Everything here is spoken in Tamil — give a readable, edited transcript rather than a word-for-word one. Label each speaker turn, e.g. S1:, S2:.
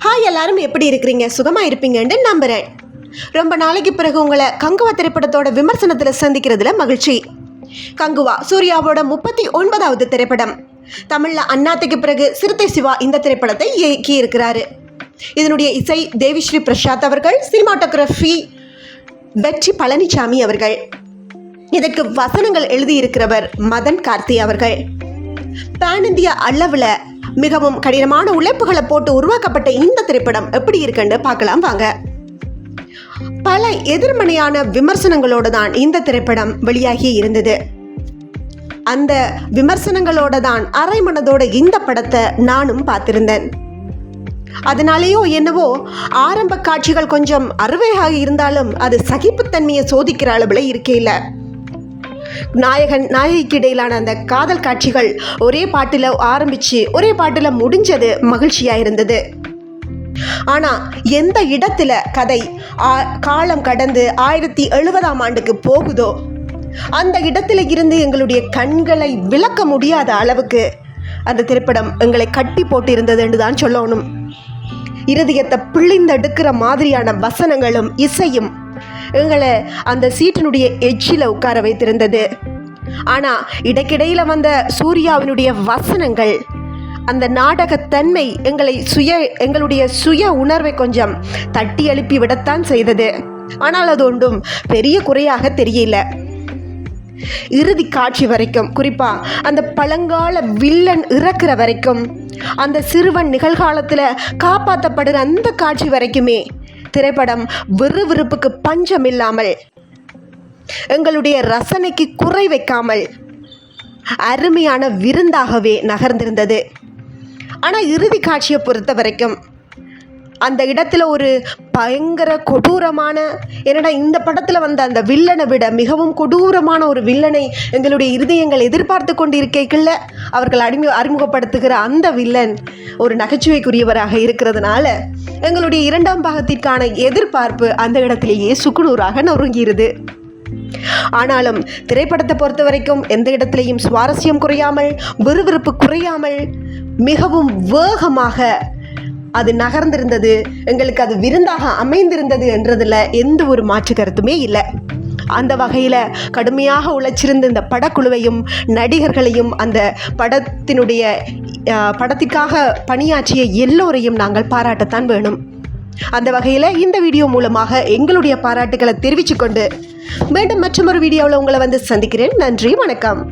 S1: ஹாய், எல்லாரும் எப்படி இருக்கிறீங்க? சுகமாக இருப்பீங்கன்னு நம்புகிறேன். ரொம்ப நாளைக்கு பிறகு உங்களை கங்குவா திரைப்படத்தோட விமர்சனத்தில் சந்திக்கிறதுல மகிழ்ச்சி. கங்குவா சூர்யாவோட 39வது திரைப்படம். தமிழில் அண்ணாத்தைக்கு பிறகு சிறுத்தை சிவா இந்த திரைப்படத்தை இயக்கி இருக்கிறாரு. இதனுடைய இசை தேவிஸ்ரீ பிரசாத் அவர்கள், சினிமாட்டோகிராஃபி வெற்றி பழனிசாமி அவர்கள். இதற்கு வசனங்கள் எழுதியிருக்கிறவர் மதன் கார்த்தி அவர்கள். பேன் இந்தியா அளவில் மிகவும் கடினமான உழைப்புகளை போட்டு உருவாக்கப்பட்ட இந்த திரைப்படம் எப்படி இருக்குன்னு பார்க்கலாம் வாங்க. பல எதிர்மறையான விமர்சனங்களோடு தான் இந்த திரைப்படம் வெளியாகி இருந்தது. அந்த விமர்சனங்களோட தான் அரை மனதோட இந்த படத்தை நானும் பார்த்திருந்தேன். அதனாலேயோ என்னவோ ஆரம்ப காட்சிகள் கொஞ்சம் அறுவையாக இருந்தாலும் அது சகிப்புத்தன்மையை சோதிக்கிற அளவில் இருக்கையில். நாயகன் நாயகிக்கு இடையிலான அந்த காதல் காட்சிகள் ஒரே பாட்டில் ஆரம்பித்து ஒரே பாட்டில் முடிஞ்சது மகிழ்ச்சியாக இருந்தது. ஆனால் எந்த இடத்துல கதை காலம் கடந்து 1070ஆம் ஆண்டுக்கு போகுதோ அந்த இடத்துல இருந்து எங்களுடைய கண்களை விளக்க முடியாத அளவுக்கு அந்த திரைப்படம் எங்களை கட்டி போட்டு இருந்தது என்று தான் சொல்லணும். இருதயத்தை பிழிந்தெடுக்கிற மாதிரியான வசனங்களும் இசையும் எங்களை அந்த சீட்டினுடைய எட்ஜில் உட்கார வைத்திருந்தது. ஆனால் இடைக்கிடையில் வந்த சூர்யாவினுடைய வசனங்கள், அந்த நாடகத்தன்மை எங்களுடைய சுய உணர்வை கொஞ்சம் தட்டி எழுப்பி விடத்தான் செய்தது. ஆனால் அது ஒன்றும் பெரிய குறையாக தெரியல. இறுதி காட்சி வரைக்கும், குறிப்பாக அந்த பழங்கால வில்லன் இறக்குற வரைக்கும், அந்த சிறுவன் நிகழ்காலத்தில் காப்பாற்றப்படுற அந்த காட்சி வரைக்குமே திரைப்படம் விறுவிறுப்புக்கு பஞ்சம் இல்லாமல், எங்களுடைய ரசனைக்கு குறை வைக்காமல் அருமையான விருந்தாகவே நகர்ந்திருந்தது. ஆனால் இறுதி காட்சியை பொறுத்த வரைக்கும் அந்த இடத்துல ஒரு பயங்கர கொடூரமான, என்னடா இந்த படத்தில் வந்த அந்த வில்லனை விட மிகவும் கொடூரமான ஒரு வில்லனை எங்களுடைய இருதயங்கள் எதிர்பார்த்து கொண்டு இருக்கைக்குள்ள அவர்கள் அறிமுகப்படுத்துகிற அந்த வில்லன் ஒரு நகைச்சுவைக்குரியவராக இருக்கிறதுனால எங்களுடைய இரண்டாம் பாகத்திற்கான எதிர்பார்ப்பு அந்த இடத்திலேயே சுக்குநூறாக நொறுங்கியிருது. ஆனாலும் திரைப்படத்தை பொறுத்த வரைக்கும் எந்த இடத்திலையும் சுவாரஸ்யம் குறையாமல், விறுவிறுப்பு குறையாமல், மிகவும் வேகமாக அது நகர்ந்திருந்தது. எங்களுக்கு அது விருந்தாக அமைந்திருந்தது என்றதில் எந்த ஒரு மாற்று கருத்துமே இல்லை. அந்த வகையில் கடுமையாக உழைச்சிருந்த இந்த படக்குழுவையும் நடிகர்களையும் அந்த படத்திற்காக பணியாற்றிய எல்லோரையும் நாங்கள் பாராட்டத்தான் வேணும். அந்த வகையில் இந்த வீடியோ மூலமாக எங்களுடைய பாராட்டுகளை தெரிவித்து கொண்டு மீண்டும் மற்றொரு வீடியோவில் உங்களை வந்து சந்திக்கிறேன். நன்றி, வணக்கம்.